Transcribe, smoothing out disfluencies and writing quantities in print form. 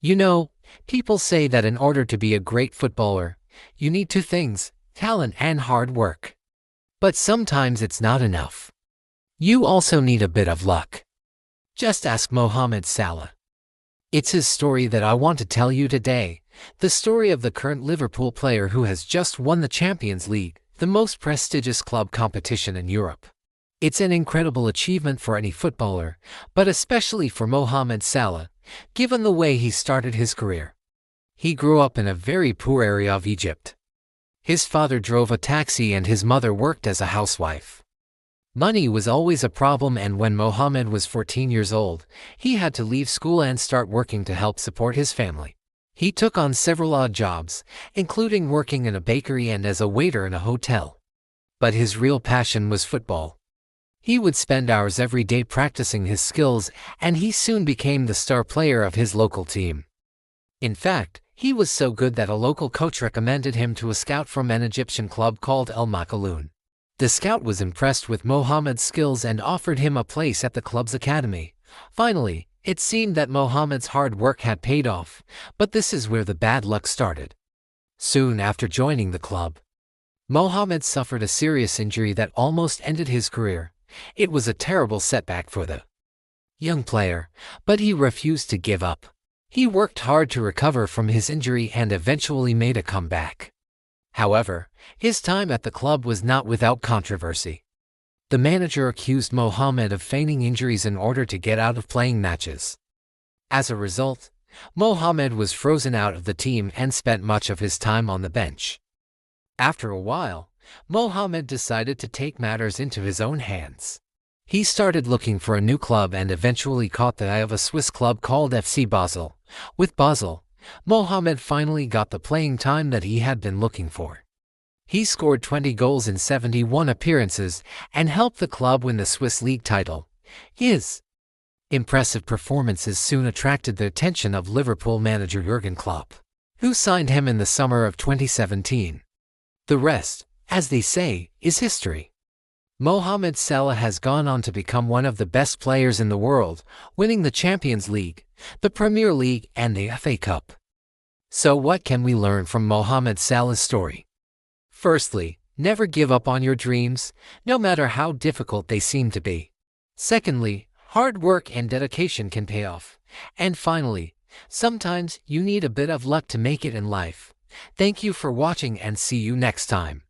You know, people say that in order to be a great footballer, you need two things: talent and hard work. But sometimes it's not enough. You also need a bit of luck. Just ask Mohamed Salah. It's his story that I want to tell you today, the story of the current Liverpool player who has just won the Champions League, the most prestigious club competition in Europe. It's an incredible achievement for any footballer, but especially for Mohamed Salah, given the way he started his career. He grew up in a very poor area of Egypt. His father drove a taxi and his mother worked as a housewife. Money was always a problem, and when Mohamed was 14 years old, he had to leave school and start working to help support his family. He took on several odd jobs, including working in a bakery and as a waiter in a hotel. But his real passion was football. He would spend hours every day practicing his skills, and he soon became the star player of his local team. In fact, he was so good that a local coach recommended him to a scout from an Egyptian club called El Makaloun. The scout was impressed with Mohamed's skills and offered him a place at the club's academy. Finally, it seemed that Mohamed's hard work had paid off, but this is where the bad luck started. Soon after joining the club, Mohamed suffered a serious injury that almost ended his career. It was a terrible setback for the young player, but he refused to give up. He worked hard to recover from his injury and eventually made a comeback. However, his time at the club was not without controversy. The manager accused Mohamed of feigning injuries in order to get out of playing matches. As a result, Mohamed was frozen out of the team and spent much of his time on the bench. After a while, Mohamed decided to take matters into his own hands. He started looking for a new club and eventually caught the eye of a Swiss club called FC Basel. With Basel, Mohamed finally got the playing time that he had been looking for. He scored 20 goals in 71 appearances and helped the club win the Swiss league title. His impressive performances soon attracted the attention of Liverpool manager Jurgen Klopp, who signed him in the summer of 2017. The rest, as they say, is history. Mohamed Salah has gone on to become one of the best players in the world, winning the Champions League, the Premier League, and the FA Cup. So what can we learn from Mohamed Salah's story? Firstly, never give up on your dreams, no matter how difficult they seem to be. Secondly, hard work and dedication can pay off. And finally, sometimes you need a bit of luck to make it in life. Thank you for watching and see you next time.